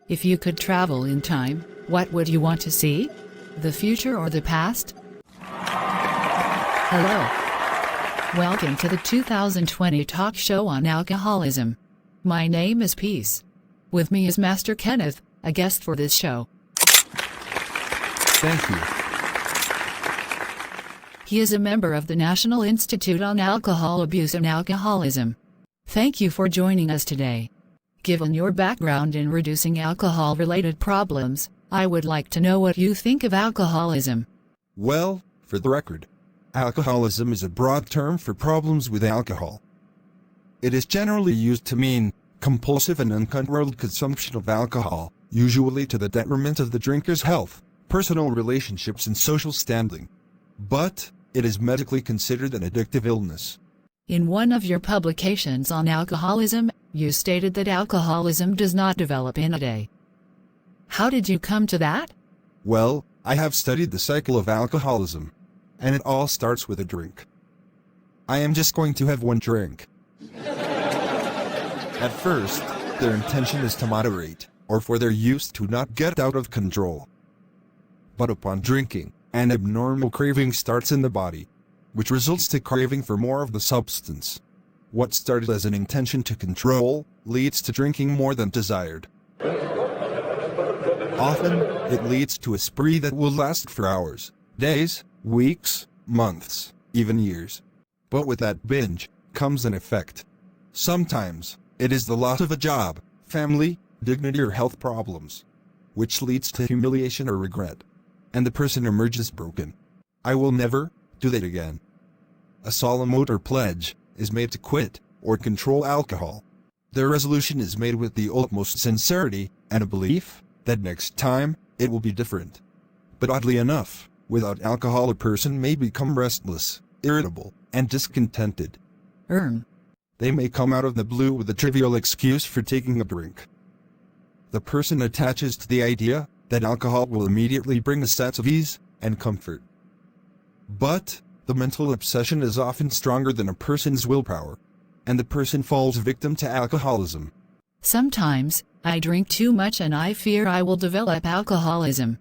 If you could travel in time, what would you want to see? The future or the past? Hello. Welcome to the 2020 talk show on alcoholism. My name is Peace. With me is Master Kenneth, a guest for this show. Thank you. He is a member of the National Institute on Alcohol Abuse and Alcoholism. Thank you for joining us today. Given your background in reducing alcohol-related problems, I would like to know what you think of alcoholism. Well, for the record, alcoholism is a broad term for problems with alcohol. It is generally used to mean compulsive and uncontrolled consumption of alcohol, usually to the detriment of the drinker's health, personal relationships and social standing. But it is medically considered an addictive illness. In one of your publications on alcoholism, you stated that alcoholism does not develop in a day. How did you come to that? Well, I have studied the cycle of alcoholism, and it all starts with a drink. I am just going to have one drink. At first, their intention is to moderate, or for their use to not get out of control. But upon drinking, an abnormal craving starts in the body, which results to craving for more of the substance. What started as an intention to control, leads to drinking more than desired. Often, it leads to a spree that will last for hours, days, weeks, months, even years. But with that binge, comes an effect. Sometimes, it is the loss of a job, family, dignity or health problems, which leads to humiliation or regret. And the person emerges broken. I will never do that again. A solemn oath or pledge is made to quit or control alcohol. Their resolution is made with the utmost sincerity and a belief that next time it will be different. But oddly enough, without alcohol a person may become restless, irritable, and discontented. They may come out of the blue with a trivial excuse for taking a drink. The person attaches to the idea that alcohol will immediately bring a sense of ease and comfort. But the mental obsession is often stronger than a person's willpower, and the person falls victim to alcoholism. Sometimes, I drink too much and I fear I will develop alcoholism.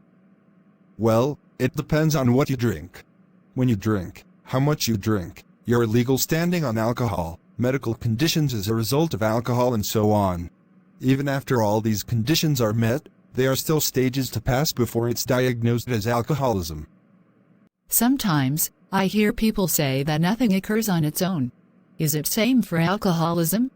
Well, it depends on what you drink. When you drink, how much you drink, your legal standing on alcohol, medical conditions as a result of alcohol and so on. Even after all these conditions are met, there are still stages to pass before it's diagnosed as alcoholism. Sometimes, I hear people say that nothing occurs on its own. Is it same for alcoholism?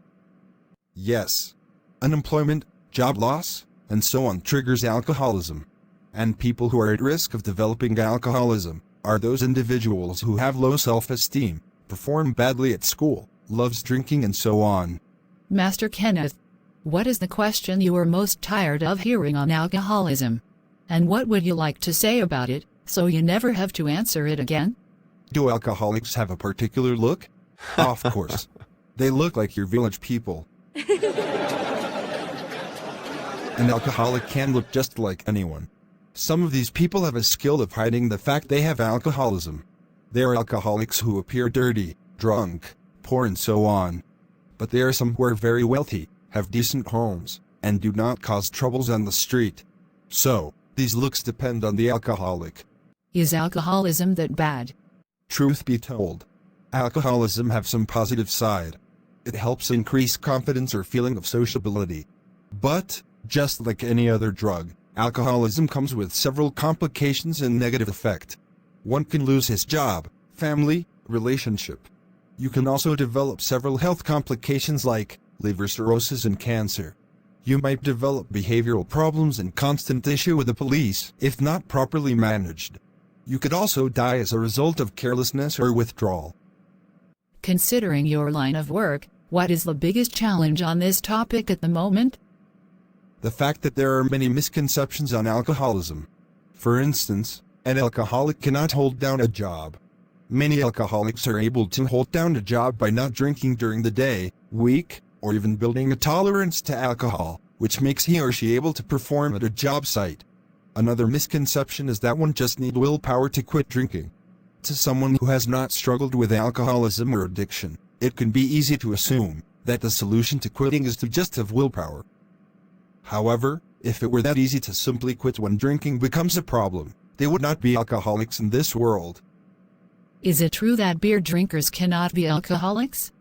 Yes. Unemployment, job loss, and so on triggers alcoholism. And people who are at risk of developing alcoholism are those individuals who have low self-esteem, perform badly at school, loves drinking and so on. Master Kenneth, what is the question you are most tired of hearing on alcoholism? And what would you like to say about it, so you never have to answer it again? Do alcoholics have a particular look? Of course. They look like your village people. An alcoholic can look just like anyone. Some of these people have a skill of hiding the fact they have alcoholism. They are alcoholics who appear dirty, drunk, poor and so on. But there are some who are very wealthy, have decent homes, and do not cause troubles on the street. So, these looks depend on the alcoholic. Is alcoholism that bad? Truth be told, alcoholism have some positive side. It helps increase confidence or feeling of sociability. But, just like any other drug, alcoholism comes with several complications and negative effect. One can lose his job, family, relationship. You can also develop several health complications like liver cirrhosis and cancer. You might develop behavioral problems and constant issue with the police if not properly managed. You could also die as a result of carelessness or withdrawal. Considering your line of work, what is the biggest challenge on this topic at the moment? The fact that there are many misconceptions on alcoholism. For instance, an alcoholic cannot hold down a job. Many alcoholics are able to hold down a job by not drinking during the day, week, or even building a tolerance to alcohol, which makes he or she able to perform at a job site. Another misconception is that one just needs willpower to quit drinking. To someone who has not struggled with alcoholism or addiction, it can be easy to assume that the solution to quitting is to just have willpower. However, If it were that easy to simply quit when drinking becomes a problem, they would not be alcoholics in this world. Is it true that beer drinkers cannot be alcoholics?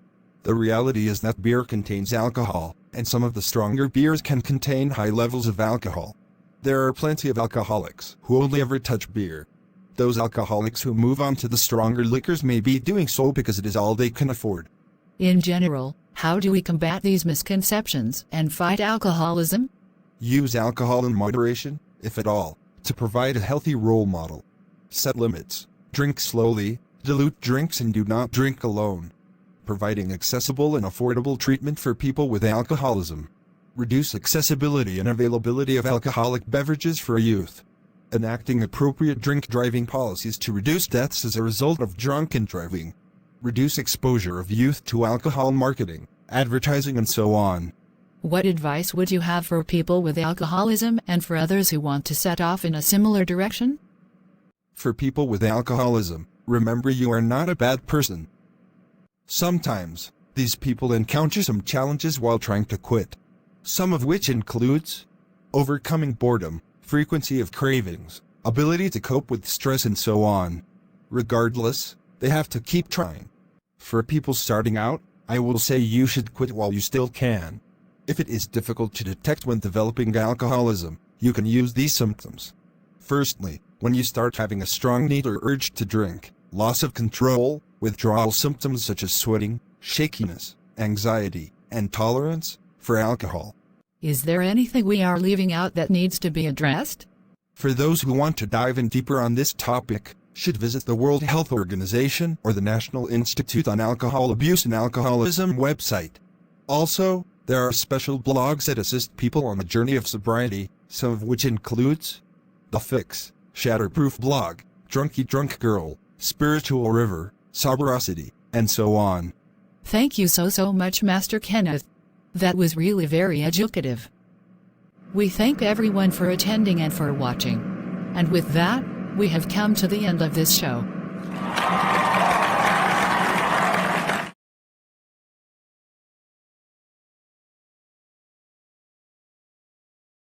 The reality is that beer contains alcohol, and some of the stronger beers can contain high levels of alcohol. There are plenty of alcoholics who only ever touch beer. Those alcoholics who move on to the stronger liquors may be doing so because it is all they can afford. In general, how do we combat these misconceptions and fight alcoholism? Use alcohol in moderation, if at all, to provide a healthy role model. Set limits, drink slowly, dilute drinks and do not drink alone. Providing accessible and affordable treatment for people with alcoholism. Reduce accessibility and availability of alcoholic beverages for youth. Enacting appropriate drink driving policies to reduce deaths as a result of drunken driving. Reduce exposure of youth to alcohol marketing, advertising and so on. What advice would you have for people with alcoholism and for others who want to set off in a similar direction? For people with alcoholism, remember you are not a bad person. Sometimes, these people encounter some challenges while trying to quit. Some of which includes overcoming boredom, frequency of cravings, ability to cope with stress and so on. Regardless, they have to keep trying. For people starting out, I will say you should quit while you still can. If it is difficult to detect when developing alcoholism, you can use these symptoms. Firstly, when you start having a strong need or urge to drink, loss of control, withdrawal symptoms such as sweating, shakiness, anxiety, and tolerance for alcohol. Is there anything we are leaving out that needs to be addressed? For those who want to dive in deeper on this topic, should visit the World Health Organization or the National Institute on Alcohol Abuse and Alcoholism website. Also, there are special blogs that assist people on the journey of sobriety, some of which includes The Fix, Shatterproof Blog, Drunky Drunk Girl, Spiritual River, Soberosity, and so on. Thank you so much, Master Kenneth. That was really very educative. We thank everyone for attending and for watching. And with that, we have come to the end of this show.